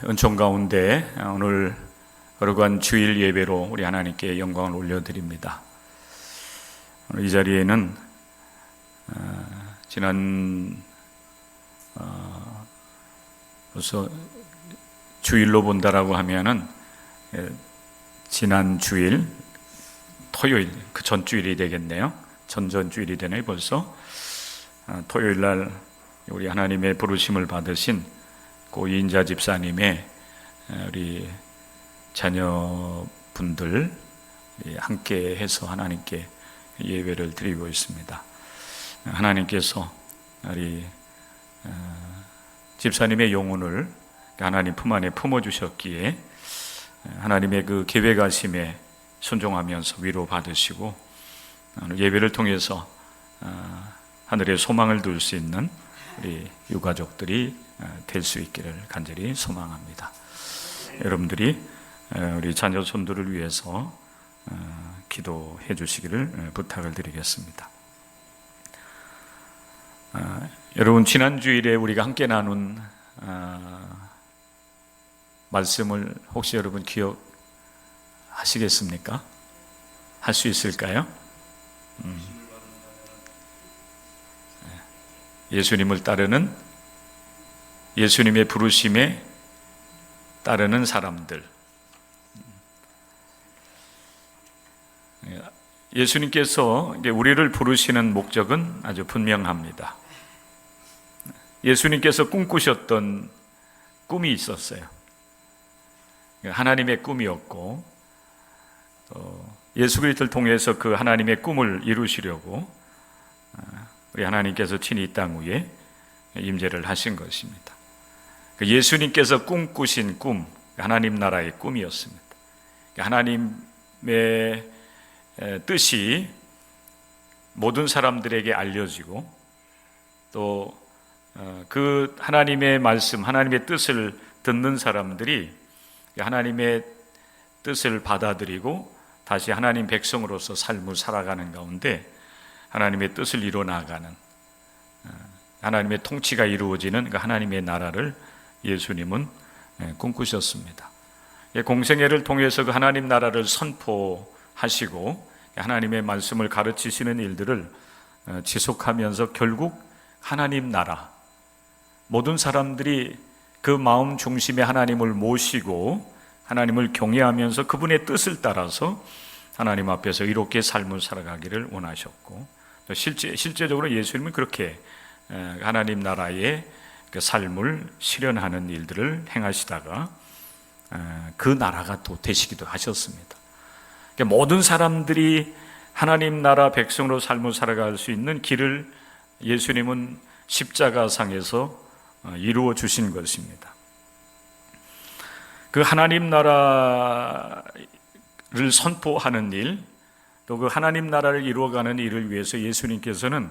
은총 가운데 오늘 거룩한 주일 예배로 우리 하나님께 영광을 올려드립니다. 오늘 이 자리에는 지난 벌써 주일로 본다라고 하면은 지난 주일 토요일 그 전주일이 되겠네요. 전전주일이 되네 벌써. 토요일 날 우리 하나님의 부르심을 받으신 고인자 집사님의 우리 자녀분들 함께 해서 하나님께 예배를 드리고 있습니다. 하나님께서 우리 집사님의 영혼을 하나님 품 안에 품어주셨기에 하나님의 그 계획하심에 순종하면서 위로받으시고 예배를 통해서 하늘에 소망을 둘 수 있는 우리 유가족들이 될 수 있기를 간절히 소망합니다. 여러분들이 우리 자녀 손들을 위해서 기도해 주시기를 부탁을 드리겠습니다. 여러분, 지난 주일에 우리가 함께 나눈 말씀을 혹시 여러분 기억하시겠습니까? 할 수 있을까요? 예수님을 따르는, 예수님의 부르심에 따르는 사람들. 예수님께서 우리를 부르시는 목적은 아주 분명합니다. 예수님께서 꿈꾸셨던 꿈이 있었어요. 하나님의 꿈이었고, 예수 그리스도를 통해서 그 하나님의 꿈을 이루시려고 우리 하나님께서 친히 이 땅 위에 임재를 하신 것입니다. 예수님께서 꿈꾸신 꿈, 하나님 나라의 꿈이었습니다. 하나님의 뜻이 모든 사람들에게 알려지고 또 그 하나님의 말씀, 하나님의 뜻을 듣는 사람들이 하나님의 뜻을 받아들이고 다시 하나님 백성으로서 삶을 살아가는 가운데 하나님의 뜻을 이뤄나가는, 하나님의 통치가 이루어지는 그 하나님의 나라를 예수님은 꿈꾸셨습니다. 공생애를 통해서 그 하나님 나라를 선포하시고 하나님의 말씀을 가르치시는 일들을 지속하면서 결국 하나님 나라, 모든 사람들이 그 마음 중심에 하나님을 모시고 하나님을 경외하면서 그분의 뜻을 따라서 하나님 앞에서 이롭게 삶을 살아가기를 원하셨고, 실제적으로 예수님은 그렇게 하나님 나라의 그 삶을 실현하는 일들을 행하시다가 그 나라가 또 되시기도 하셨습니다. 모든 사람들이 하나님 나라 백성으로 삶을 살아갈 수 있는 길을 예수님은 십자가상에서 이루어 주신 것입니다. 그 하나님 나라를 선포하는 일, 또 그 하나님 나라를 이루어가는 일을 위해서 예수님께서는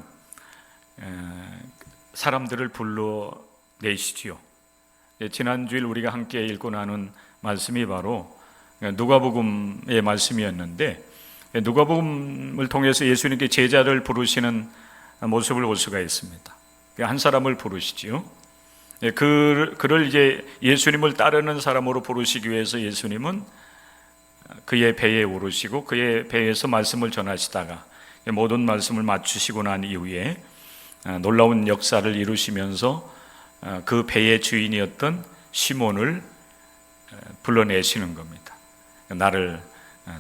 사람들을 불러내시지요. 지난주일 우리가 함께 읽고 나눈 말씀이 바로 누가복음의 말씀이었는데, 누가복음을 통해서 예수님께 제자를 부르시는 모습을 볼 수가 있습니다. 한 사람을 부르시지요. 그를 이제 예수님을 따르는 사람으로 부르시기 위해서 예수님은 그의 배에 오르시고 그의 배에서 말씀을 전하시다가 모든 말씀을 마치시고 난 이후에 놀라운 역사를 이루시면서 그 배의 주인이었던 시몬을 불러내시는 겁니다. 나를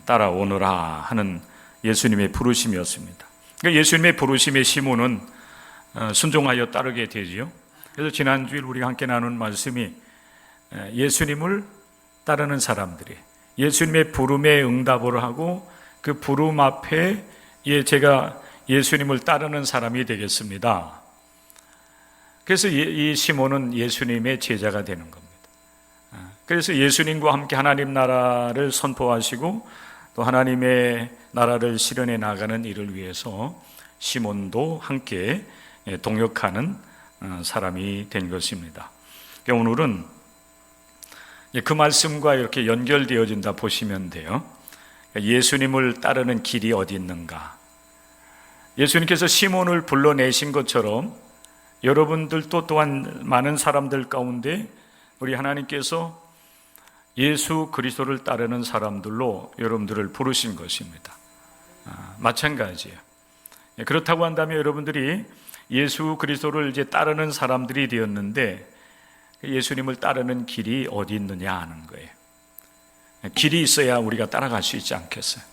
따라오너라 하는 예수님의 부르심이었습니다. 예수님의 부르심에 시몬은 순종하여 따르게 되지요. 그래서 지난주일 우리가 함께 나눈 말씀이 예수님을 따르는 사람들이 예수님의 부름에 응답을 하고 그 부름 앞에 제가 예수님을 따르는 사람이 되겠습니다. 그래서 이 시몬은 예수님의 제자가 되는 겁니다. 그래서 예수님과 함께 하나님 나라를 선포하시고 또 하나님의 나라를 실현해 나가는 일을 위해서 시몬도 함께 동역하는 사람이 된 것입니다. 오늘은 그 말씀과 이렇게 연결되어진다 보시면 돼요. 예수님을 따르는 길이 어디 있는가? 예수님께서 시몬을 불러내신 것처럼 여러분들도 또한 많은 사람들 가운데 우리 하나님께서 예수 그리스도를 따르는 사람들로 여러분들을 부르신 것입니다. 마찬가지예요. 그렇다고 한다면 여러분들이 예수 그리스도를 이제 따르는 사람들이 되었는데 예수님을 따르는 길이 어디 있느냐 하는 거예요. 길이 있어야 우리가 따라갈 수 있지 않겠어요?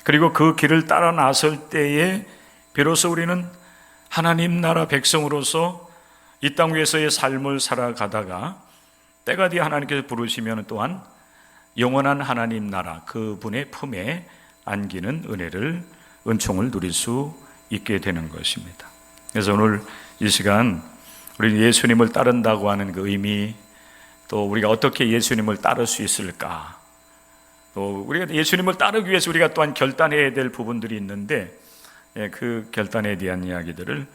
그리고 그 길을 따라 나설 때에 비로소 우리는 하나님 나라 백성으로서 이 땅 위에서의 삶을 살아가다가 때가 되어 하나님께서 부르시면 또한 영원한 하나님 나라 그분의 품에 안기는 은총을 누릴 수 있게 되는 것입니다. 그래서 오늘 이 시간 우리 예수님을 따른다고 하는 그 의미, 또 우리가 어떻게 예수님을 따를 수 있을까, 또 우리가 예수님을 따르기 위해서 우리가 또한 결단해야 될 부분들이 있는데 그 결단에 대한 이야기들을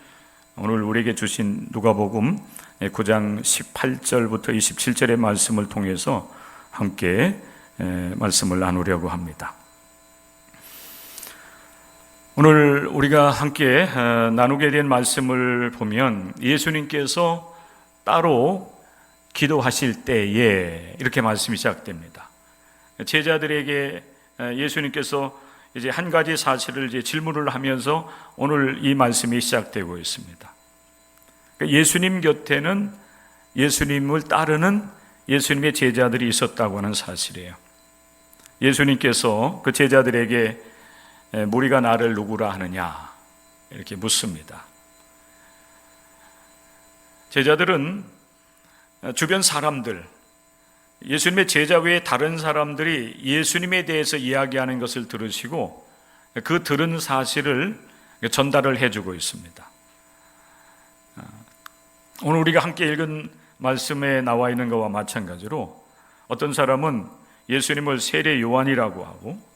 오늘 우리에게 주신 누가복음 9장 18절부터 27절의 말씀을 통해서 함께 말씀을 나누려고 합니다. 오늘 우리가 함께 나누게 된 말씀을 보면 예수님께서 따로 기도하실 때에 이렇게 말씀이 시작됩니다. 제자들에게 예수님께서 이제 한 가지 사실을 이제 질문을 하면서 오늘 이 말씀이 시작되고 있습니다. 예수님 곁에는 예수님을 따르는 예수님의 제자들이 있었다고 하는 사실이에요. 예수님께서 그 제자들에게 무리가 나를 누구라 하느냐 이렇게 묻습니다. 제자들은 주변 사람들, 예수님의 제자 외에 다른 사람들이 예수님에 대해서 이야기하는 것을 들으시고 그 들은 사실을 전달을 해주고 있습니다. 오늘 우리가 함께 읽은 말씀에 나와 있는 것과 마찬가지로 어떤 사람은 예수님을 세례 요한이라고 하고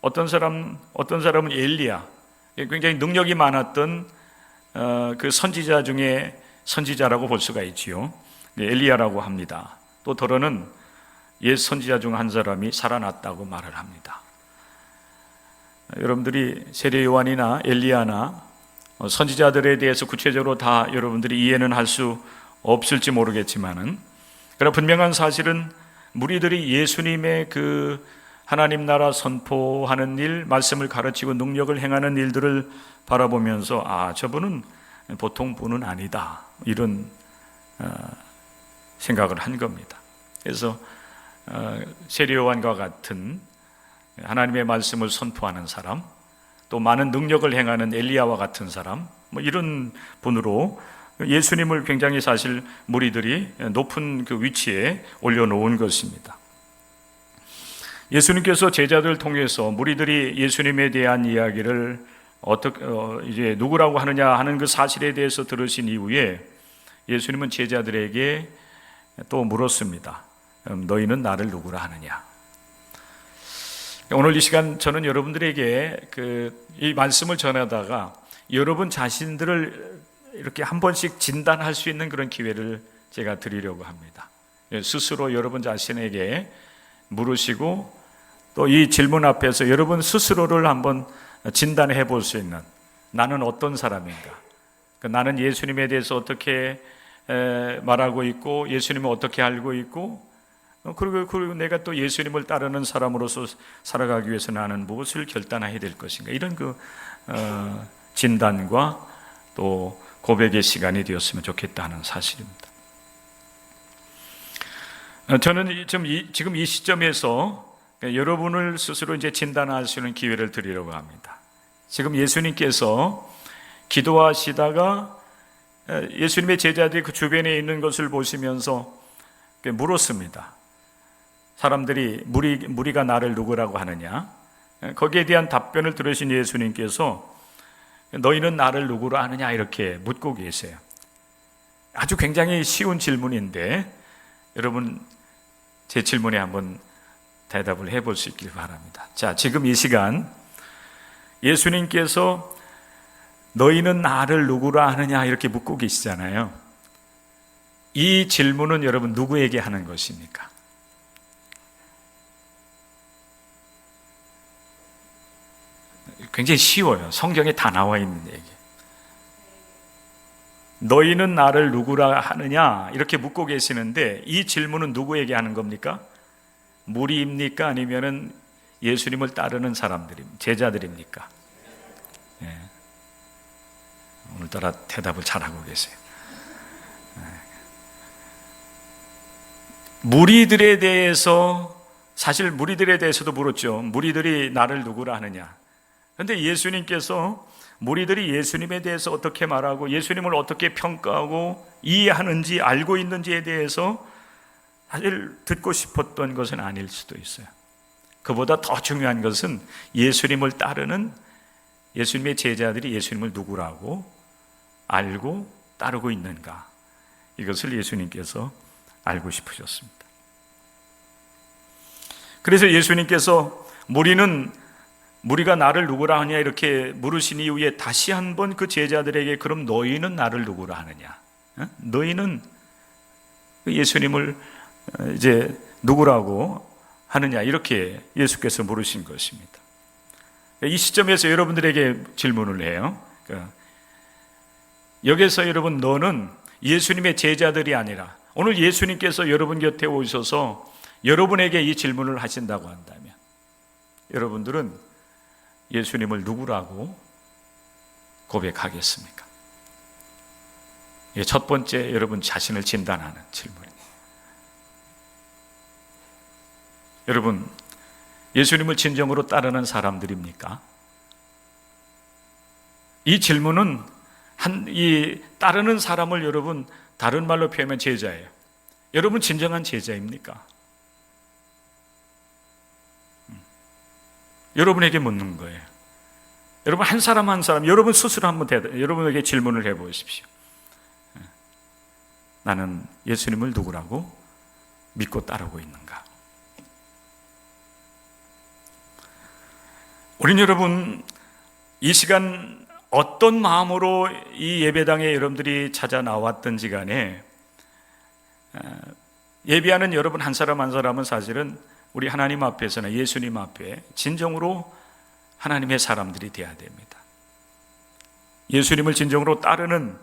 어떤 사람은 엘리야, 굉장히 능력이 많았던 그 선지자 중에 선지자라고 볼 수가 있지요. 엘리야라고 합니다. 또 더러는 옛 선지자 중 한 사람이 살아났다고 말을 합니다. 여러분들이 세례 요한이나 엘리야나 선지자들에 대해서 구체적으로 다 여러분들이 이해는 할 수 없을지 모르겠지만은, 그러나 분명한 사실은 무리들이 예수님의 그 하나님 나라 선포하는 일, 말씀을 가르치고 능력을 행하는 일들을 바라보면서 저분은 보통 분은 아니다, 이런 생각을 한 겁니다. 그래서 세례 요한과 같은 하나님의 말씀을 선포하는 사람, 또 많은 능력을 행하는 엘리야와 같은 사람, 이런 분으로 예수님을 굉장히 사실 무리들이 높은 그 위치에 올려놓은 것입니다. 예수님께서 제자들을 통해서 무리들이 예수님에 대한 이야기를 이제 누구라고 하느냐 하는 그 사실에 대해서 들으신 이후에 예수님은 제자들에게 또 물었습니다. 너희는 나를 누구라 하느냐? 오늘 이 시간 저는 여러분들에게 이 말씀을 전하다가 여러분 자신들을 이렇게 한 번씩 진단할 수 있는 그런 기회를 제가 드리려고 합니다. 스스로 여러분 자신에게 물으시고 또 이 질문 앞에서 여러분 스스로를 한번 진단해 볼 수 있는, 나는 어떤 사람인가? 나는 예수님에 대해서 어떻게 말하고 있고 예수님을 어떻게 알고 있고 그리고 내가 또 예수님을 따르는 사람으로서 살아가기 위해서 나는 무엇을 결단해야 될 것인가, 이런 진단과 또 고백의 시간이 되었으면 좋겠다는 사실입니다. 저는 지금 이 시점에서 여러분을 스스로 이제 진단할 수 있는 기회를 드리려고 합니다. 지금 예수님께서 기도하시다가 예수님의 제자들이 그 주변에 있는 것을 보시면서 물었습니다. 사람들이 무리가 나를 누구라고 하느냐? 거기에 대한 답변을 들으신 예수님께서 너희는 나를 누구로 아느냐 이렇게 묻고 계세요. 아주 굉장히 쉬운 질문인데 여러분 제 질문에 한번 대답을 해볼 수 있길 바랍니다. 자, 지금 이 시간 예수님께서 너희는 나를 누구로 아느냐 이렇게 묻고 계시잖아요. 이 질문은 여러분 누구에게 하는 것입니까? 굉장히 쉬워요. 성경에 다 나와 있는 얘기. 너희는 나를 누구라 하느냐 이렇게 묻고 계시는데 이 질문은 누구에게 하는 겁니까? 무리입니까? 아니면은 예수님을 따르는 제자들입니까? 예. 오늘따라 대답을 잘하고 계세요. 무리들에 대해서, 사실 무리들에 대해서도 물었죠. 무리들이 나를 누구라 하느냐. 그런데 예수님께서 무리들이 예수님에 대해서 어떻게 말하고 예수님을 어떻게 평가하고 이해하는지 알고 있는지에 대해서 사실 듣고 싶었던 것은 아닐 수도 있어요. 그보다 더 중요한 것은 예수님을 따르는 예수님의 제자들이 예수님을 누구라고 알고 따르고 있는가, 이것을 예수님께서 알고 싶으셨습니다. 그래서 예수님께서 무리가 나를 누구라 하냐 이렇게 물으신 이후에 다시 한번 그 제자들에게 그럼 너희는 나를 누구라 하느냐? 너희는 예수님을 이제 누구라고 하느냐? 이렇게 예수께서 물으신 것입니다. 이 시점에서 여러분들에게 질문을 해요. 여기서 여러분, 너는 예수님의 제자들이 아니라 오늘 예수님께서 여러분 곁에 오셔서 여러분에게 이 질문을 하신다고 한다면 여러분들은 예수님을 누구라고 고백하겠습니까? 첫 번째, 여러분 자신을 진단하는 질문입니다. 여러분, 예수님을 진정으로 따르는 사람들입니까? 이 질문은 이 따르는 사람을 여러분 다른 말로 표현하면 제자예요. 여러분 진정한 제자입니까? 여러분에게 묻는 거예요. 여러분 한 사람 한 사람 여러분 스스로 한번 여러분에게 질문을 해보십시오. 나는 예수님을 누구라고 믿고 따르고 있는가? 우린 여러분 이 시간 어떤 마음으로 이 예배당에 여러분들이 찾아 나왔든지 간에 예배하는 여러분 한 사람 한 사람은 사실은 우리 하나님 앞에서나 예수님 앞에 진정으로 하나님의 사람들이 되어야 됩니다. 예수님을 진정으로 따르는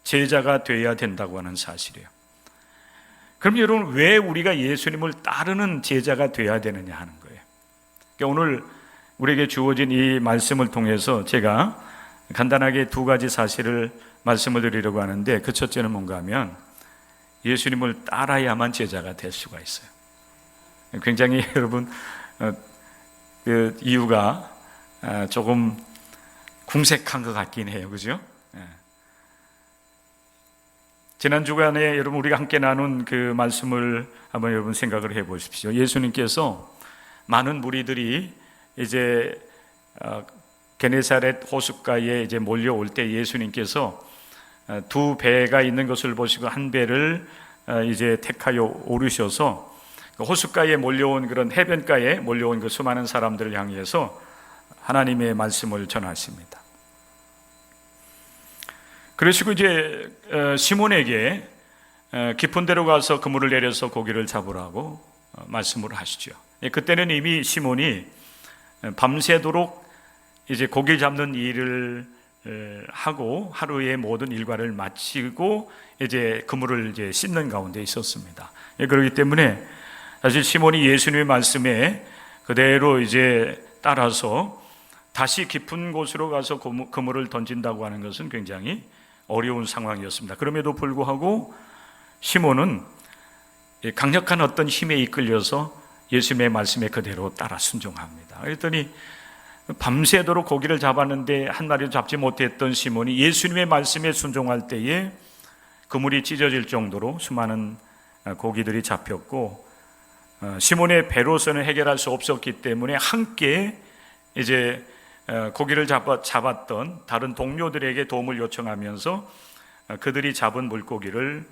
제자가 되어야 된다고 하는 사실이에요. 그럼 여러분 왜 우리가 예수님을 따르는 제자가 되어야 되느냐 하는 거예요. 그러니까 오늘 우리에게 주어진 이 말씀을 통해서 제가 간단하게 두 가지 사실을 말씀을 드리려고 하는데, 그 첫째는 뭔가 하면 예수님을 따라야만 제자가 될 수가 있어요. 굉장히 여러분 그 이유가 조금 궁색한 것 같긴 해요. 그죠? 지난 주간에 여러분 우리가 함께 나눈 그 말씀을 한번 여러분 생각을 해 보십시오. 예수님께서 많은 무리들이 이제 게네사렛 호숫가에 이제 몰려올 때 예수님께서 두 배가 있는 것을 보시고 한 배를 이제 택하여 오르셔서 호숫가에 몰려온 그런 해변가에 몰려온 그 수많은 사람들을 향해서 하나님의 말씀을 전하십니다. 그러시고 이제 시몬에게 깊은 데로 가서 그물을 내려서 고기를 잡으라고 말씀을 하시죠. 그때는 이미 시몬이 밤새도록 이제 고기 잡는 일을 하고 하루의 모든 일과를 마치고 이제 그물을 이제 씻는 가운데 있었습니다. 그렇기 때문에 사실 시몬이 예수님의 말씀에 그대로 이제 따라서 다시 깊은 곳으로 가서 그물을 던진다고 하는 것은 굉장히 어려운 상황이었습니다. 그럼에도 불구하고 시몬은 강력한 어떤 힘에 이끌려서 예수님의 말씀에 그대로 따라 순종합니다. 그랬더니 밤새도록 고기를 잡았는데 한 마리도 잡지 못했던 시몬이 예수님의 말씀에 순종할 때에 그물이 찢어질 정도로 수많은 고기들이 잡혔고, 시몬의 배로서는 해결할 수 없었기 때문에 함께 이제 고기를 잡았던 다른 동료들에게 도움을 요청하면서 그들이 잡은 물고기를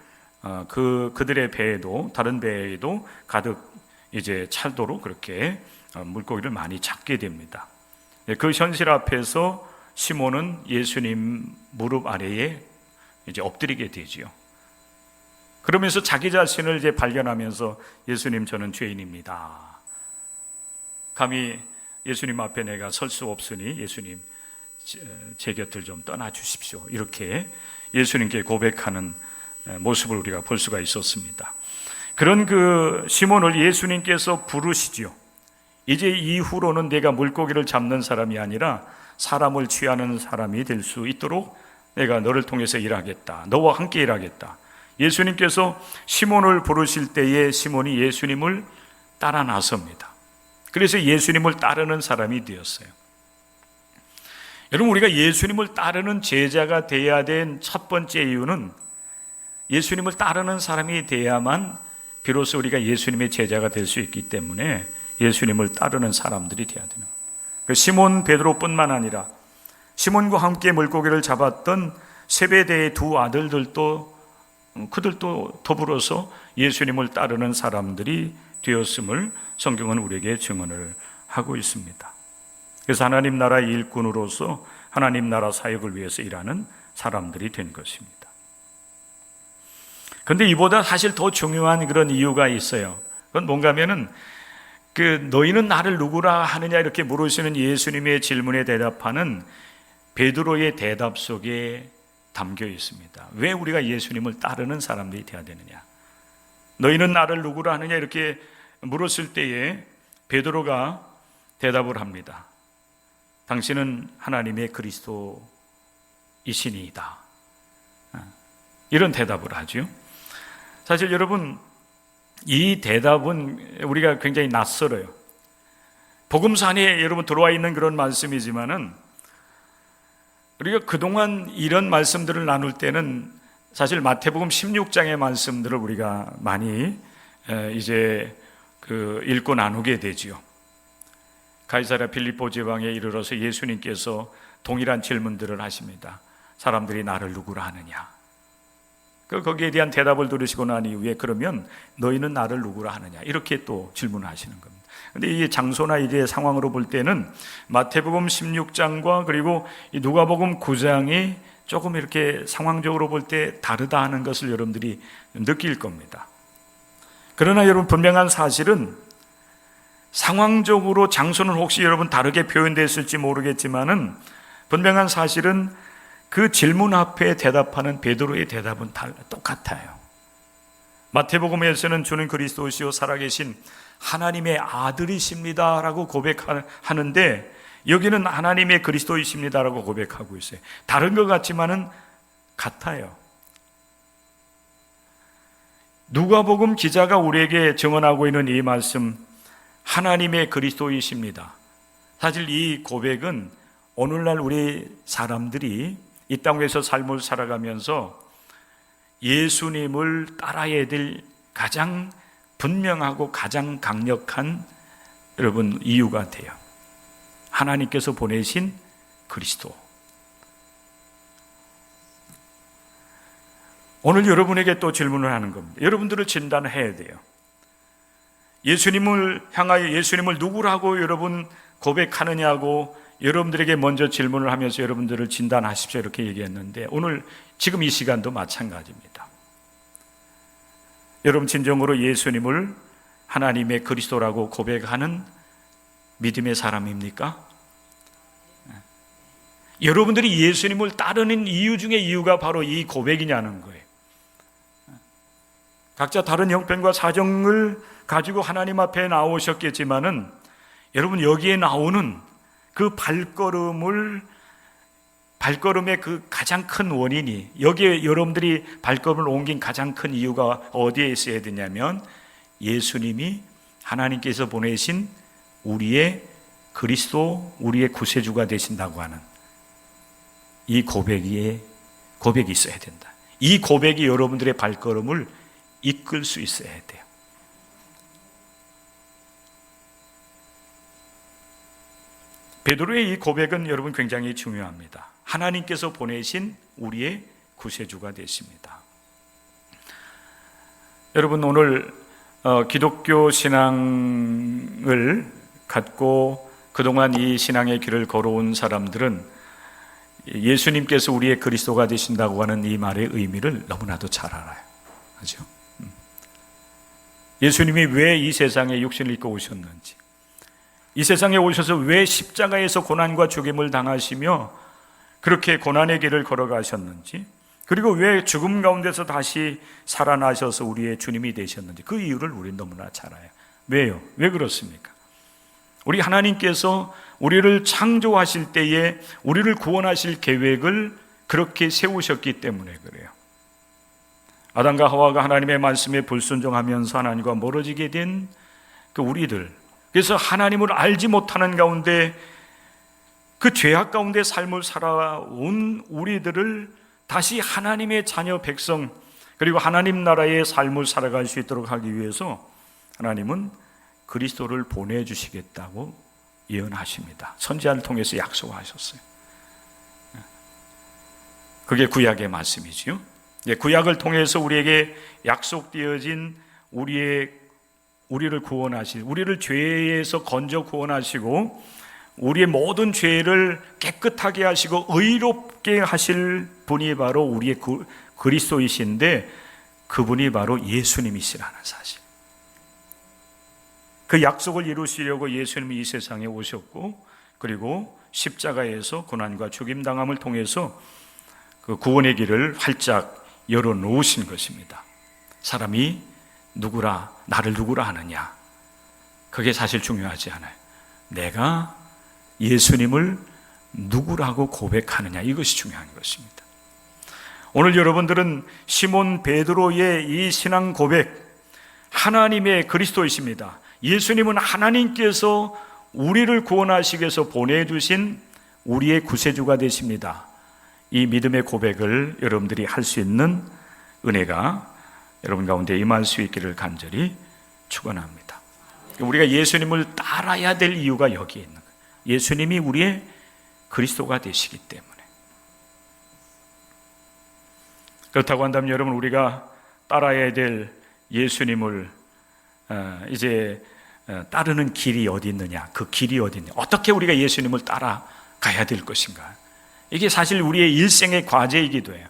그들의 배에도 다른 배에도 가득 이제 찰도록 그렇게 물고기를 많이 잡게 됩니다. 그 현실 앞에서 시몬은 예수님 무릎 아래에 이제 엎드리게 되지요. 그러면서 자기 자신을 이제 발견하면서 예수님, 저는 죄인입니다. 감히 예수님 앞에 내가 설 수 없으니 예수님 제 곁을 좀 떠나 주십시오. 이렇게 예수님께 고백하는 모습을 우리가 볼 수가 있었습니다. 그런 그 시몬을 예수님께서 부르시지요. 이제 이후로는 내가 물고기를 잡는 사람이 아니라 사람을 취하는 사람이 될 수 있도록 내가 너를 통해서 일하겠다. 너와 함께 일하겠다. 예수님께서 시몬을 부르실 때에 시몬이 예수님을 따라 나섭니다. 그래서 예수님을 따르는 사람이 되었어요. 여러분, 우리가 예수님을 따르는 제자가 되어야 된 첫 번째 이유는 예수님을 따르는 사람이 돼야만 비로소 우리가 예수님의 제자가 될 수 있기 때문에 예수님을 따르는 사람들이 되어야 되는 거예요. 그 시몬 베드로뿐만 아니라 시몬과 함께 물고기를 잡았던 세베대의 두 아들들도 그들도 더불어서 예수님을 따르는 사람들이 되었음을 성경은 우리에게 증언을 하고 있습니다. 그래서 하나님 나라의 일꾼으로서 하나님 나라 사역을 위해서 일하는 사람들이 된 것입니다. 그런데 이보다 사실 더 중요한 그런 이유가 있어요. 그건 뭔가 하면은 너희는 나를 누구라 하느냐 이렇게 물으시는 예수님의 질문에 대답하는 베드로의 대답 속에 담겨 있습니다. 왜 우리가 예수님을 따르는 사람들이 되어야 되느냐? 너희는 나를 누구라 하느냐 이렇게 물었을 때에 베드로가 대답을 합니다. 당신은 하나님의 그리스도이시니이다. 이런 대답을 하죠. 사실 여러분, 이 대답은 우리가 굉장히 낯설어요. 복음서 안에 여러분 들어와 있는 그런 말씀이지만은 우리가 그동안 이런 말씀들을 나눌 때는 사실 마태복음 16장의 말씀들을 우리가 많이 이제 읽고 나누게 되지요. 가이사랴 빌립보 지방에 이르러서 예수님께서 동일한 질문들을 하십니다. 사람들이 나를 누구라 하느냐? 거기에 대한 대답을 들으시고 난 이후에 그러면 너희는 나를 누구라 하느냐? 이렇게 또 질문하시는 겁니다. 그런데 이 장소나 이제 상황으로 볼 때는 마태복음 16장과 그리고 이 누가복음 9장이 조금 이렇게 상황적으로 볼 때 다르다 하는 것을 여러분들이 느낄 겁니다. 그러나 여러분, 분명한 사실은 상황적으로 장소는 혹시 여러분 다르게 표현됐을지 모르겠지만은 분명한 사실은 그 질문 앞에 대답하는 베드로의 대답은 똑같아요. 마태복음에서는 주는 그리스도시요 살아계신 하나님의 아들이십니다라고 고백하는데 여기는 하나님의 그리스도이십니다라고 고백하고 있어요. 다른 것 같지만은 같아요. 누가복음 기자가 우리에게 증언하고 있는 이 말씀, 하나님의 그리스도이십니다. 사실 이 고백은 오늘날 우리 사람들이 이 땅에서 삶을 살아가면서 예수님을 따라야 될 가장 분명하고 가장 강력한 여러분 이유가 돼요. 하나님께서 보내신 그리스도. 오늘 여러분에게 또 질문을 하는 겁니다. 여러분들을 진단해야 돼요. 예수님을 향하여 예수님을 누구라고 여러분 고백하느냐고 여러분들에게 먼저 질문을 하면서 여러분들을 진단하십시오 이렇게 얘기했는데 오늘 지금 이 시간도 마찬가지입니다. 여러분 진정으로 예수님을 하나님의 그리스도라고 고백하는 믿음의 사람입니까? 여러분들이 예수님을 따르는 이유 중에 이유가 바로 이 고백이냐는 거예요. 각자 다른 형편과 사정을 가지고 하나님 앞에 나오셨겠지만은 여러분 여기에 나오는 그 발걸음의 그 가장 큰 원인이 여기에 여러분들이 발걸음을 옮긴 가장 큰 이유가 어디에 있어야 되냐면 예수님이 하나님께서 보내신 우리의 그리스도, 우리의 구세주가 되신다고 하는 이 고백이 있어야 된다. 이 고백이 여러분들의 발걸음을 이끌 수 있어야 돼요. 베드로의 이 고백은 여러분 굉장히 중요합니다. 하나님께서 보내신 우리의 구세주가 되십니다. 여러분 오늘 기독교 신앙을 갖고 그동안 이 신앙의 길을 걸어온 사람들은 예수님께서 우리의 그리스도가 되신다고 하는 이 말의 의미를 너무나도 잘 알아요. 그렇죠? 예수님이 왜 이 세상에 육신을 입고 오셨는지, 이 세상에 오셔서 왜 십자가에서 고난과 죽임을 당하시며 그렇게 고난의 길을 걸어가셨는지, 그리고 왜 죽음 가운데서 다시 살아나셔서 우리의 주님이 되셨는지 그 이유를 우리는 너무나 잘 알아요. 왜요? 왜 그렇습니까? 우리 하나님께서 우리를 창조하실 때에 우리를 구원하실 계획을 그렇게 세우셨기 때문에 그래요. 아담과 하와가 하나님의 말씀에 불순종하면서 하나님과 멀어지게 된 그 우리들, 그래서 하나님을 알지 못하는 가운데 그 죄악 가운데 삶을 살아온 우리들을 다시 하나님의 자녀 백성, 그리고 하나님 나라의 삶을 살아갈 수 있도록 하기 위해서 하나님은 그리스도를 보내주시겠다고 예언하십니다. 선지자를 통해서 약속하셨어요. 그게 구약의 말씀이지요. 구약을 통해서 우리에게 약속되어진 우리를 구원하실, 우리를 죄에서 건져 구원하시고 우리의 모든 죄를 깨끗하게 하시고 의롭게 하실 분이 바로 우리의 그리스도이신데, 그분이 바로 예수님이시라는 사실. 그 약속을 이루시려고 예수님이 이 세상에 오셨고, 그리고 십자가에서 고난과 죽임당함을 통해서 그 구원의 길을 활짝 열어놓으신 것입니다. 사람이 나를 누구라 하느냐, 그게 사실 중요하지 않아요. 내가 예수님을 누구라고 고백하느냐, 이것이 중요한 것입니다. 오늘 여러분들은 시몬 베드로의 이 신앙 고백, 하나님의 그리스도이십니다. 예수님은 하나님께서 우리를 구원하시기 위해서 보내주신 우리의 구세주가 되십니다. 이 믿음의 고백을 여러분들이 할 수 있는 은혜가 여러분 가운데 임할 수 있기를 간절히 축원합니다. 우리가 예수님을 따라야 될 이유가 여기에 있는 거예요. 예수님이 우리의 그리스도가 되시기 때문에. 그렇다고 한다면 여러분, 우리가 따라야 될 예수님을 이제 따르는 길이 어디 있느냐, 그 길이 어디 있느냐, 어떻게 우리가 예수님을 따라가야 될 것인가, 이게 사실 우리의 일생의 과제이기도 해요.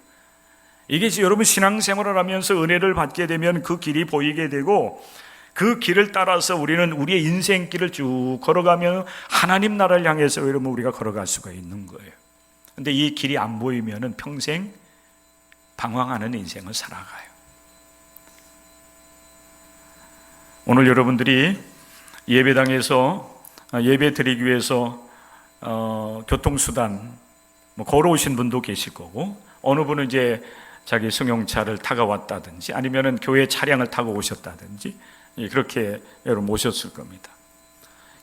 이게 여러분 신앙생활을 하면서 은혜를 받게 되면 그 길이 보이게 되고, 그 길을 따라서 우리는 우리의 인생길을 쭉 걸어가면 하나님 나라를 향해서 여러분 우리가 걸어갈 수가 있는 거예요. 그런데 이 길이 안 보이면 평생 방황하는 인생을 살아가요. 오늘 여러분들이 예배당에서 예배 드리기 위해서 교통수단 걸어오신 분도 계실 거고, 어느 분은 이제 자기 승용차를 타고 왔다든지 아니면은 교회 차량을 타고 오셨다든지 그렇게 여러분 모셨을 겁니다.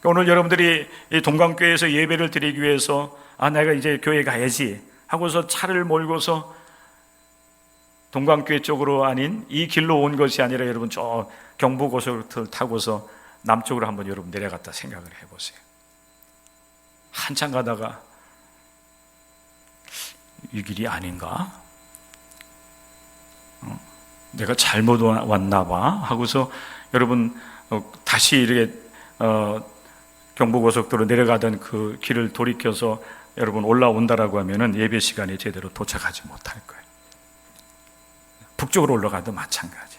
오늘 여러분들이 이 동광교회에서 예배를 드리기 위해서 내가 이제 교회 가야지 하고서 차를 몰고서 동광교회 쪽으로 아닌 이 길로 온 것이 아니라 여러분 저 경부고속도로를 타고서 남쪽으로 한번 여러분 내려갔다 생각을 해보세요. 한참 가다가 이 길이 아닌가? 내가 잘못 왔나 봐 하고서 여러분 다시 이렇게 경부고속도로 내려가던 그 길을 돌이켜서 여러분 올라온다라고 하면은 예배 시간에 제대로 도착하지 못할 거예요. 북쪽으로 올라가도 마찬가지,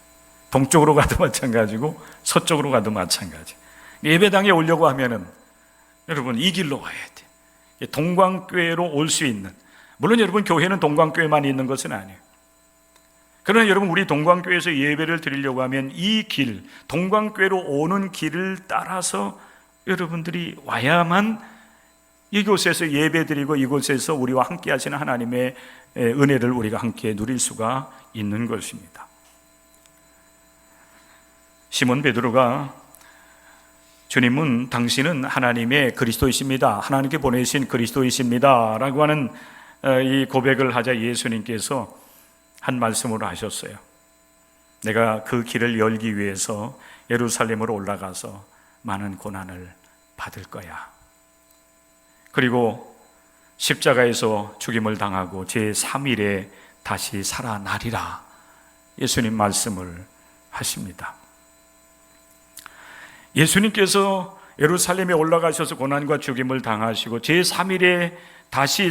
동쪽으로 가도 마찬가지고 서쪽으로 가도 마찬가지. 예배당에 오려고 하면은 여러분 이 길로 와야 돼. 동광교회로 올 수 있는, 물론 여러분 교회는 동광교회만 있는 것은 아니에요. 그러나 여러분 우리 동광교회에서 예배를 드리려고 하면 이 길, 동광교회로 오는 길을 따라서 여러분들이 와야만 이곳에서 예배 드리고 이곳에서 우리와 함께 하시는 하나님의 은혜를 우리가 함께 누릴 수가 있는 것입니다. 시몬 베드로가 주님은 당신은 하나님의 그리스도이십니다, 하나님께 보내신 그리스도이십니다 라고 하는 이 고백을 하자 예수님께서 한 말씀으로 하셨어요. 내가 그 길을 열기 위해서 예루살렘으로 올라가서 많은 고난을 받을 거야. 그리고 십자가에서 죽임을 당하고 제3일에 다시 살아나리라. 예수님 말씀을 하십니다. 예수님께서 예루살렘에 올라가셔서 고난과 죽임을 당하시고 제3일에 다시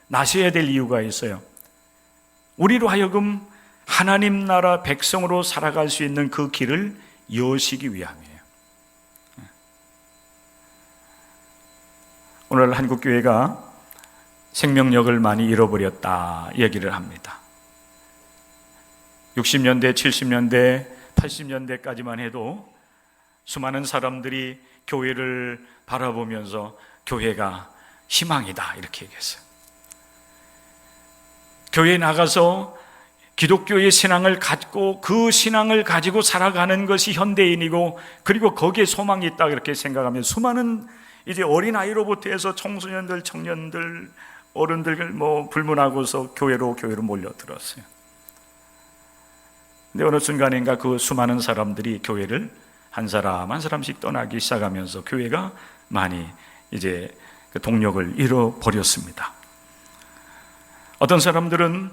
나셔야 될 이유가 있어요. 우리로 하여금 하나님 나라 백성으로 살아갈 수 있는 그 길을 여시기 위함이에요. 오늘 한국교회가 생명력을 많이 잃어버렸다 얘기를 합니다. 60년대, 70년대, 80년대까지만 해도 수많은 사람들이 교회를 바라보면서 교회가 희망이다 이렇게 얘기했어요. 교회에 나가서 기독교의 신앙을 갖고 그 신앙을 가지고 살아가는 것이 현대인이고, 그리고 거기에 소망이 있다 이렇게 생각하면 수많은 이제 어린아이로부터 해서 청소년들, 청년들, 어른들 불문하고서 교회로 몰려들었어요. 근데 어느 순간인가 그 수많은 사람들이 교회를 한 사람 한 사람씩 떠나기 시작하면서 교회가 많이 이제 그 동력을 잃어버렸습니다. 어떤 사람들은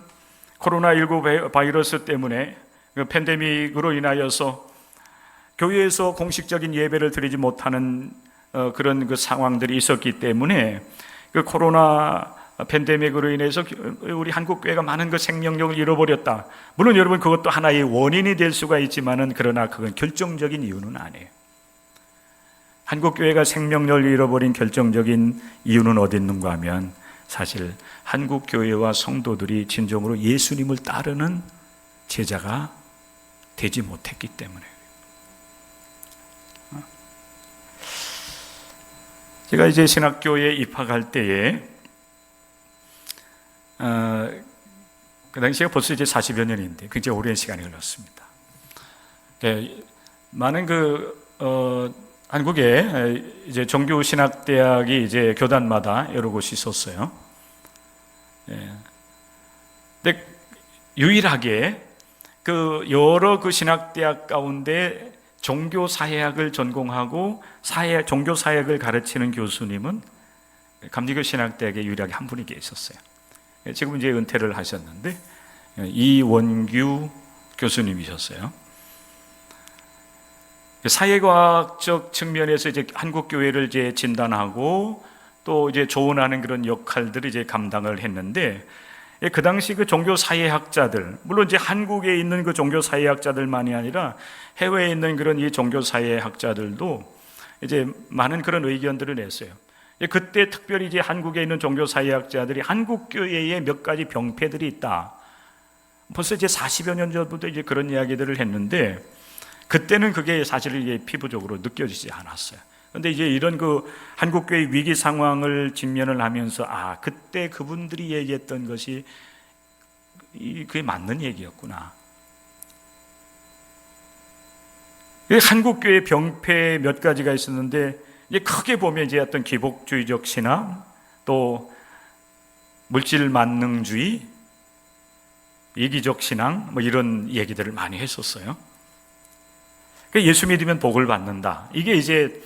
코로나19 바이러스 때문에 그 팬데믹으로 인하여서 교회에서 공식적인 예배를 드리지 못하는 그런 그 상황들이 있었기 때문에 그 코로나 팬데믹으로 인해서 우리 한국 교회가 많은 그 생명력을 잃어버렸다. 물론 여러분 그것도 하나의 원인이 될 수가 있지만은, 그러나 그건 결정적인 이유는 아니에요. 한국 교회가 생명력을 잃어버린 결정적인 이유는 어디 있는가 하면, 사실 한국 교회와 성도들이 진정으로 예수님을 따르는 제자가 되지 못했기 때문에. 제가 이제 신학교에 입학할 때에 그 당시가 벌써 이제 40여 년인데 굉장히 오랜 시간이 흘렀습니다. 많은 한국에 이제 종교 신학 대학이 이제 교단마다 여러 곳이 있었어요. 근데 유일하게 그 여러 그 신학 대학 가운데 종교 사회학을 전공하고 종교 사회학을 가르치는 교수님은 감리교 신학 대학에 유일하게 한 분이 계셨어요. 지금 이제 은퇴를 하셨는데 이원규 교수님이셨어요. 사회과학적 측면에서 이제 한국 교회를 이제 진단하고 또 이제 조언하는 그런 역할들을 이제 감당을 했는데, 그 당시 그 종교 사회학자들, 물론 이제 한국에 있는 그 종교 사회학자들만이 아니라 해외에 있는 그런 이 종교 사회학자들도 이제 많은 그런 의견들을 냈어요. 그때 특별히 이제 한국에 있는 종교 사회학자들이 한국 교회에 몇 가지 병폐들이 있다. 벌써 이제 40여 년 전부터 이제 그런 이야기들을 했는데, 그때는 그게 사실 이게 피부적으로 느껴지지 않았어요. 그런데 이제 이런 그 한국교회 위기 상황을 직면을 하면서, 그때 그분들이 얘기했던 것이 그게 맞는 얘기였구나. 한국교회 병폐 몇 가지가 있었는데, 이제 크게 보면 이제 어떤 기복주의적 신앙, 또 물질 만능주의, 이기적 신앙, 이런 얘기들을 많이 했었어요. 예수 믿으면 복을 받는다. 이게 이제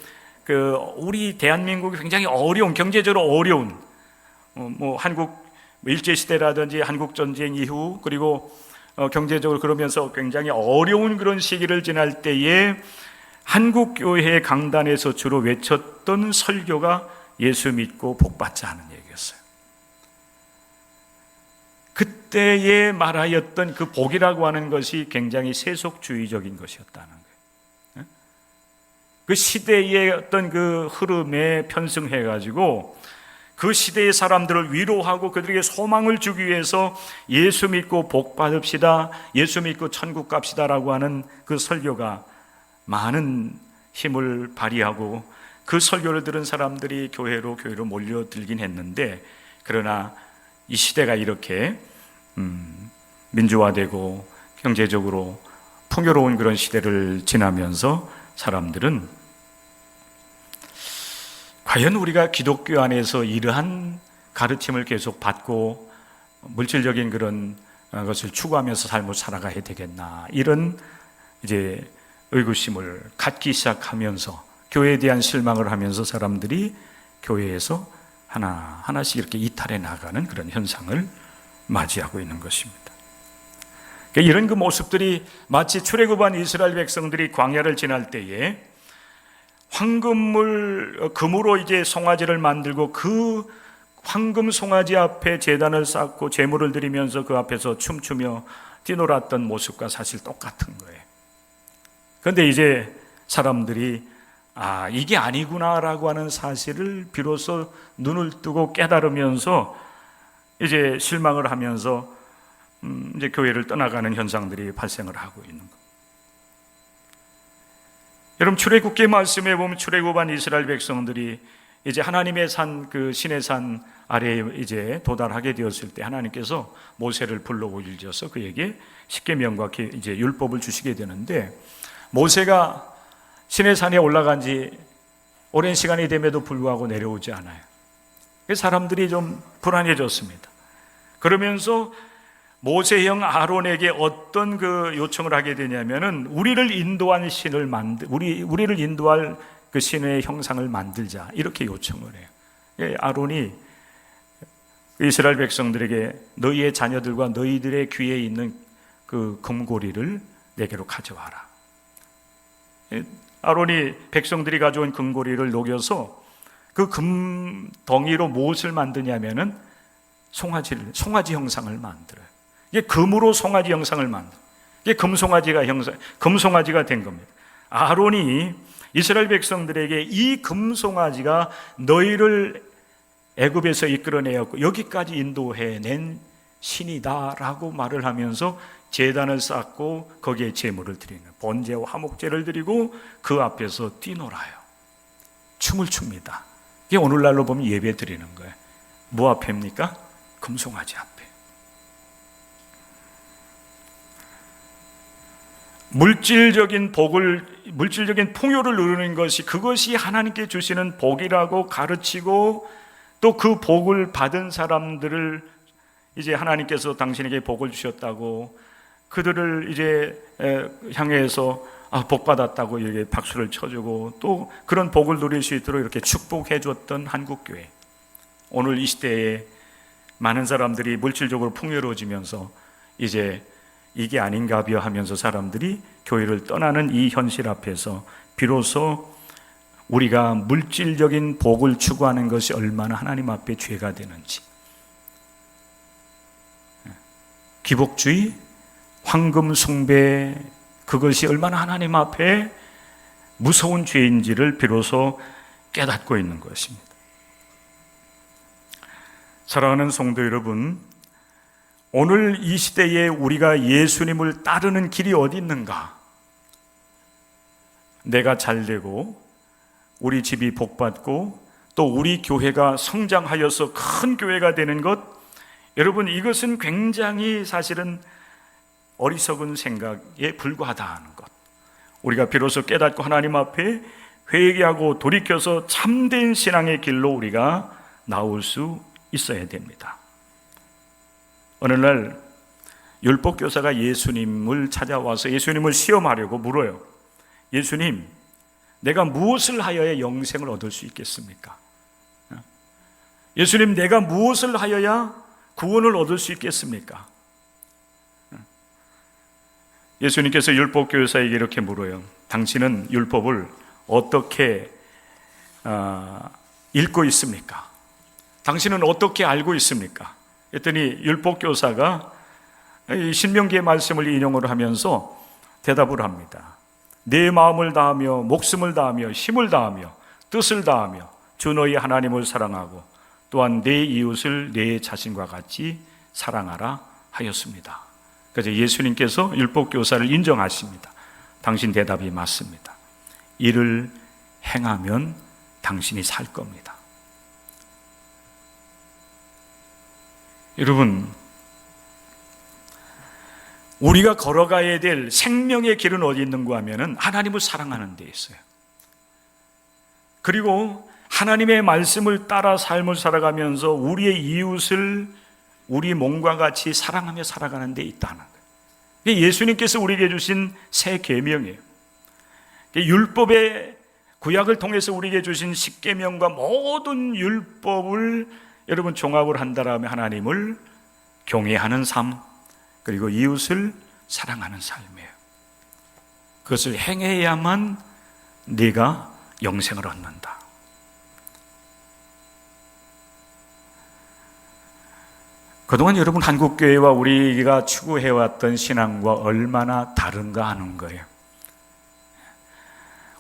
우리 대한민국이 굉장히 어려운, 경제적으로 어려운, 한국 일제시대라든지 한국전쟁 이후, 그리고 경제적으로 그러면서 굉장히 어려운 그런 시기를 지날 때에 한국교회 강단에서 주로 외쳤던 설교가 예수 믿고 복 받자 하는 얘기였어요. 그때에 말하였던 그 복이라고 하는 것이 굉장히 세속주의적인 것이었다는 거예요. 그 시대의 어떤 그 흐름에 편승해가지고 그 시대의 사람들을 위로하고 그들에게 소망을 주기 위해서 예수 믿고 복 받읍시다, 예수 믿고 천국 갑시다라고 하는 그 설교가 많은 힘을 발휘하고, 그 설교를 들은 사람들이 교회로 몰려들긴 했는데, 그러나 이 시대가 이렇게 민주화되고 경제적으로 풍요로운 그런 시대를 지나면서 사람들은 과연 우리가 기독교 안에서 이러한 가르침을 계속 받고 물질적인 그런 것을 추구하면서 삶을 살아가야 되겠나, 이런 이제 의구심을 갖기 시작하면서 교회에 대한 실망을 하면서 사람들이 교회에서 하나씩 이렇게 이탈해 나가는 그런 현상을 맞이하고 있는 것입니다. 이런 그 모습들이 마치 출애굽한 이스라엘 백성들이 광야를 지날 때에 금으로 이제 송아지를 만들고 그 황금 송아지 앞에 제단을 쌓고 제물을 드리면서 그 앞에서 춤추며 뛰놀았던 모습과 사실 똑같은 거예요. 그런데 이제 사람들이 이게 아니구나라고 하는 사실을 비로소 눈을 뜨고 깨달으면서 이제 실망을 하면서 이제 교회를 떠나가는 현상들이 발생을 하고 있는 것. 여러분, 출애굽기 말씀에 보면 출애굽한 이스라엘 백성들이 이제 하나님의 산, 그 신의 산 아래에 이제 도달하게 되었을 때 하나님께서 모세를 불러 올리셔서 그에게 십계명과 이제 율법을 주시게 되는데, 모세가 신의 산에 올라간 지 오랜 시간이 됨에도 불구하고 내려오지 않아요. 사람들이 좀 불안해졌습니다. 그러면서 모세 형 아론에게 어떤 그 요청을 하게 되냐면은, 우리를 인도한 신을 우리를 인도할 그 신의 형상을 만들자, 이렇게 요청을 해요. 아론이 이스라엘 백성들에게 너희의 자녀들과 너희들의 귀에 있는 그 금고리를 내게로 가져와라. 아론이 백성들이 가져온 금고리를 녹여서 그 금덩이로 무엇을 만드냐면은 송아지 형상을 만들어요. 이게 금으로 송아지 형상을 만들어요. 이게 금송아지가 된 겁니다. 아론이 이스라엘 백성들에게 이 금송아지가 너희를 애굽에서 이끌어내었고 여기까지 인도해낸 신이다라고 말을 하면서 제단을 쌓고 거기에 제물을 드리는, 번제와 화목제를 드리고 그 앞에서 뛰놀아요. 춤을 춥니다. 이게 오늘날로 보면 예배 드리는 거예요. 뭐 앞에입니까? 금송아지 앞에. 물질적인 풍요를 누리는 것이, 그것이 하나님께 주시는 복이라고 가르치고, 또 그 복을 받은 사람들을 이제 하나님께서 당신에게 복을 주셨다고 그들을 이제 향해서 복 받았다고 이렇게 박수를 쳐주고, 또 그런 복을 누릴 수 있도록 이렇게 축복해 줬던 한국교회. 오늘 이 시대에 많은 사람들이 물질적으로 풍요로워지면서 이제 이게 아닌가벼 하면서 사람들이 교회를 떠나는 이 현실 앞에서 비로소 우리가 물질적인 복을 추구하는 것이 얼마나 하나님 앞에 죄가 되는지, 기복주의, 황금 숭배, 그것이 얼마나 하나님 앞에 무서운 죄인지를 비로소 깨닫고 있는 것입니다. 사랑하는 성도 여러분, 오늘 이 시대에 우리가 예수님을 따르는 길이 어디 있는가? 내가 잘되고 우리 집이 복받고 또 우리 교회가 성장하여서 큰 교회가 되는 것, 여러분, 이것은 굉장히 사실은 어리석은 생각에 불과하다는 것, 우리가 비로소 깨닫고 하나님 앞에 회개하고 돌이켜서 참된 신앙의 길로 우리가 나올 수 있어야 됩니다. 어느 날 율법교사가 예수님을 찾아와서 예수님을 시험하려고 물어요. 예수님, 내가 무엇을 하여야 영생을 얻을 수 있겠습니까? 예수님, 내가 무엇을 하여야 구원을 얻을 수 있겠습니까? 예수님께서 율법교사에게 이렇게 물어요. 당신은 율법을 어떻게 읽고 있습니까? 당신은 어떻게 알고 있습니까? 했더니 율법교사가 신명기의 말씀을 인용을 하면서 대답을 합니다. 내 마음을 다하며 목숨을 다하며 힘을 다하며 뜻을 다하며 주 너희 하나님을 사랑하고 또한 내 이웃을 내 자신과 같이 사랑하라 하였습니다. 그래서 예수님께서 율법교사를 인정하십니다. 당신 대답이 맞습니다. 이를 행하면 당신이 살 겁니다. 여러분, 우리가 걸어가야 될 생명의 길은 어디 있는가 하면은 하나님을 사랑하는 데 있어요. 그리고 하나님의 말씀을 따라 삶을 살아가면서 우리의 이웃을 우리 몸과 같이 사랑하며 살아가는 데 있다는 거예요. 이게 예수님께서 우리에게 주신 새 계명이에요. 율법의 구약을 통해서 우리에게 주신 십계명과 모든 율법을 여러분 종합을 한다라면 하나님을 경외하는 삶, 그리고 이웃을 사랑하는 삶이에요. 그것을 행해야만 네가 영생을 얻는다. 그동안 여러분 한국교회와 우리가 추구해왔던 신앙과 얼마나 다른가 하는 거예요.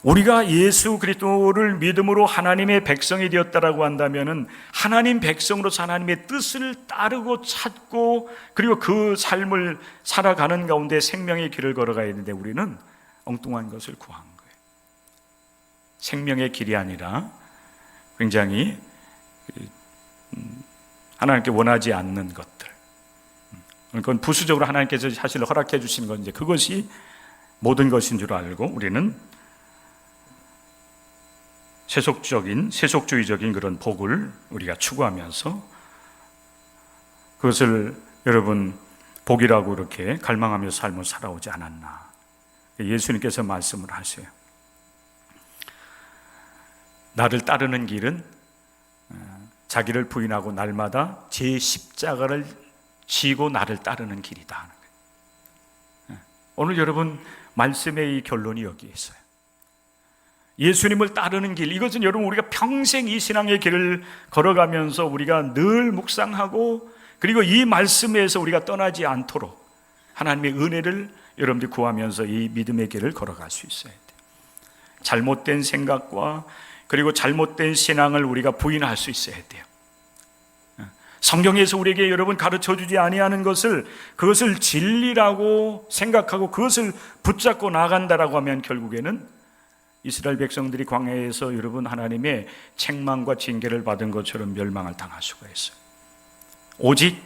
우리가 예수 그리스도를 믿음으로 하나님의 백성이 되었다라고 한다면은 하나님 백성으로서 하나님의 뜻을 따르고 찾고 그리고 그 삶을 살아가는 가운데 생명의 길을 걸어가야 되는데 우리는 엉뚱한 것을 구한 거예요. 생명의 길이 아니라 굉장히 하나님께 원하지 않는 것들. 그건 부수적으로 하나님께서 사실 허락해 주신 건데 그것이 모든 것인 줄 알고 우리는 세속주의적인 그런 복을 우리가 추구하면서 그것을 여러분 복이라고 이렇게 갈망하며 삶을 살아오지 않았나. 예수님께서 말씀을 하세요. 나를 따르는 길은 자기를 부인하고 날마다 제 십자가를 지고 나를 따르는 길이다. 오늘 여러분 말씀의 이 결론이 여기에 있어요. 예수님을 따르는 길, 이것은 여러분 우리가 평생 이 신앙의 길을 걸어가면서 우리가 늘 묵상하고 그리고 이 말씀에서 우리가 떠나지 않도록 하나님의 은혜를 여러분들이 구하면서 이 믿음의 길을 걸어갈 수 있어야 돼요. 잘못된 생각과 그리고 잘못된 신앙을 우리가 부인할 수 있어야 돼요. 성경에서 우리에게 여러분 가르쳐주지 아니하는 것을 그것을 진리라고 생각하고 그것을 붙잡고 나간다라고 하면 결국에는 이스라엘 백성들이 광야에서 여러분 하나님의 책망과 징계를 받은 것처럼 멸망을 당할 수가 있어요. 오직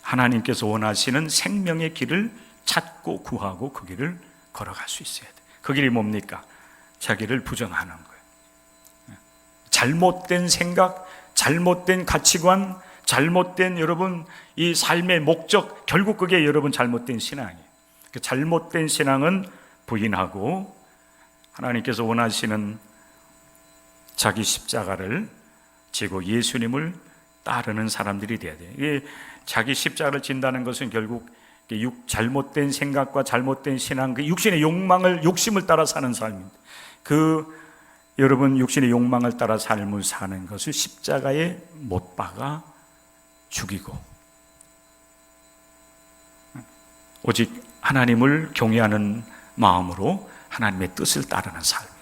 하나님께서 원하시는 생명의 길을 찾고 구하고 그 길을 걸어갈 수 있어야 돼요. 그 길이 뭡니까? 자기를 부정하는 거예요. 잘못된 생각, 잘못된 가치관, 잘못된 여러분 이 삶의 목적, 결국 그게 여러분 잘못된 신앙이에요. 그 잘못된 신앙은 부인하고 하나님께서 원하시는 자기 십자가를 지고 예수님을 따르는 사람들이 돼야 돼요. 이게 자기 십자가를 진다는 것은 결국 잘못된 생각과 잘못된 신앙, 그 육신의 욕심을 따라 사는 삶입니다. 그 여러분 육신의 욕망을 따라 삶을 사는 것을 십자가에 못 박아 죽이고 오직 하나님을 경외하는 마음으로 하나님의 뜻을 따르는 삶이에요.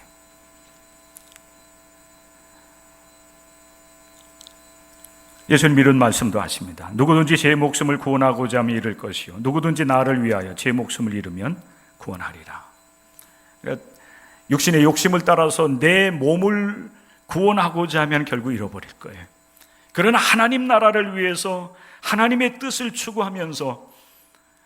예수님 이런 말씀도 하십니다. 누구든지 제 목숨을 구원하고자 하면 잃을 것이요 누구든지 나를 위하여 제 목숨을 잃으면 구원하리라. 그러니까 육신의 욕심을 따라서 내 몸을 구원하고자 하면 결국 잃어버릴 거예요. 그러나 하나님 나라를 위해서 하나님의 뜻을 추구하면서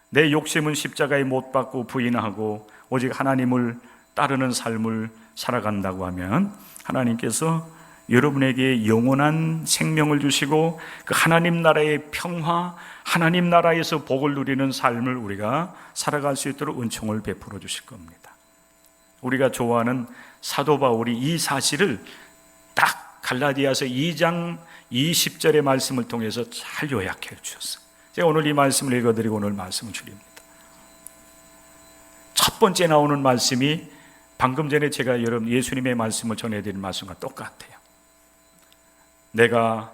내 욕심은 십자가에 못 박고 부인하고 오직 하나님을 따르는 삶을 살아간다고 하면 하나님께서 여러분에게 영원한 생명을 주시고 그 하나님 나라의 평화, 하나님 나라에서 복을 누리는 삶을 우리가 살아갈 수 있도록 은총을 베풀어 주실 겁니다. 우리가 좋아하는 사도 바울이 이 사실을 딱 갈라디아서 2장 20절의 말씀을 통해서 잘 요약해 주셨어요. 제가 오늘 이 말씀을 읽어드리고 오늘 말씀을 드립니다. 첫 번째 나오는 말씀이 방금 전에 제가 여러분 예수님의 말씀을 전해드린 말씀과 똑같아요. 내가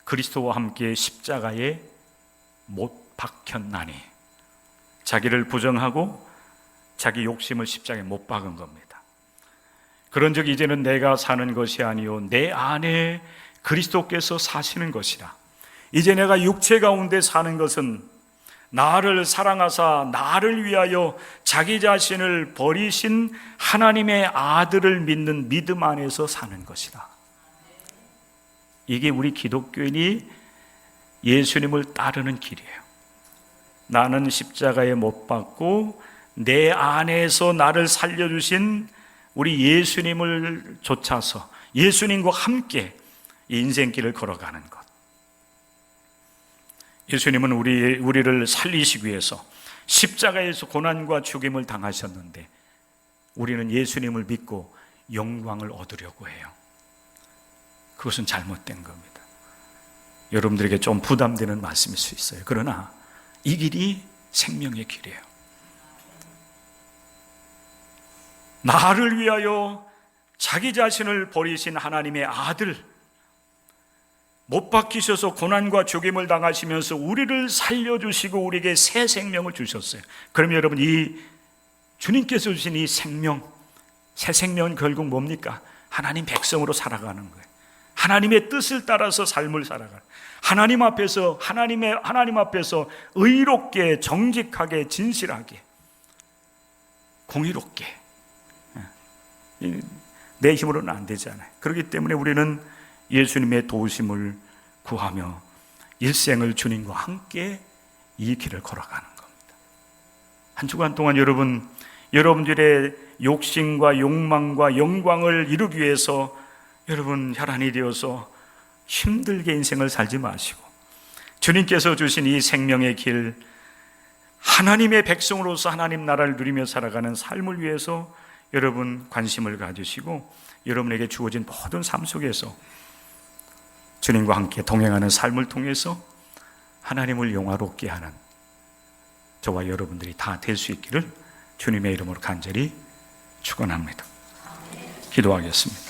그리스도와 함께 십자가에 못 박혔나니, 자기를 부정하고 자기 욕심을 십자가에 못 박은 겁니다. 그런즉 이제는 내가 사는 것이 아니요 내 안에 그리스도께서 사시는 것이라. 이제 내가 육체 가운데 사는 것은 나를 사랑하사 나를 위하여 자기 자신을 버리신 하나님의 아들을 믿는 믿음 안에서 사는 것이다. 이게 우리 기독교인이 예수님을 따르는 길이에요. 나는 십자가에 못 박고 내 안에서 나를 살려주신 우리 예수님을 좇아서 예수님과 함께 인생길을 걸어가는 것. 예수님은 우리를 살리시기 위해서 십자가에서 고난과 죽임을 당하셨는데 우리는 예수님을 믿고 영광을 얻으려고 해요. 그것은 잘못된 겁니다. 여러분들에게 좀 부담되는 말씀일 수 있어요. 그러나 이 길이 생명의 길이에요. 나를 위하여 자기 자신을 버리신 하나님의 아들, 못 박히셔서 고난과 죽임을 당하시면서 우리를 살려주시고 우리에게 새 생명을 주셨어요. 그럼 여러분 이 주님께서 주신 이 생명, 새 생명은 결국 뭡니까? 하나님 백성으로 살아가는 거예요. 하나님의 뜻을 따라서 삶을 살아가는, 하나님 앞에서 하나님 앞에서 의롭게, 정직하게, 진실하게, 공의롭게. 내 힘으로는 안 되잖아요. 그렇기 때문에 우리는 예수님의 도우심을 구하며 일생을 주님과 함께 이 길을 걸어가는 겁니다. 한 주간 동안 여러분들의 욕심과 욕망과 영광을 이루기 위해서 여러분 혈안이 되어서 힘들게 인생을 살지 마시고, 주님께서 주신 이 생명의 길, 하나님의 백성으로서 하나님 나라를 누리며 살아가는 삶을 위해서 여러분 관심을 가지시고, 여러분에게 주어진 모든 삶 속에서 주님과 함께 동행하는 삶을 통해서 하나님을 영화롭게 하는 저와 여러분들이 다 될 수 있기를 주님의 이름으로 간절히 축원합니다. 기도하겠습니다.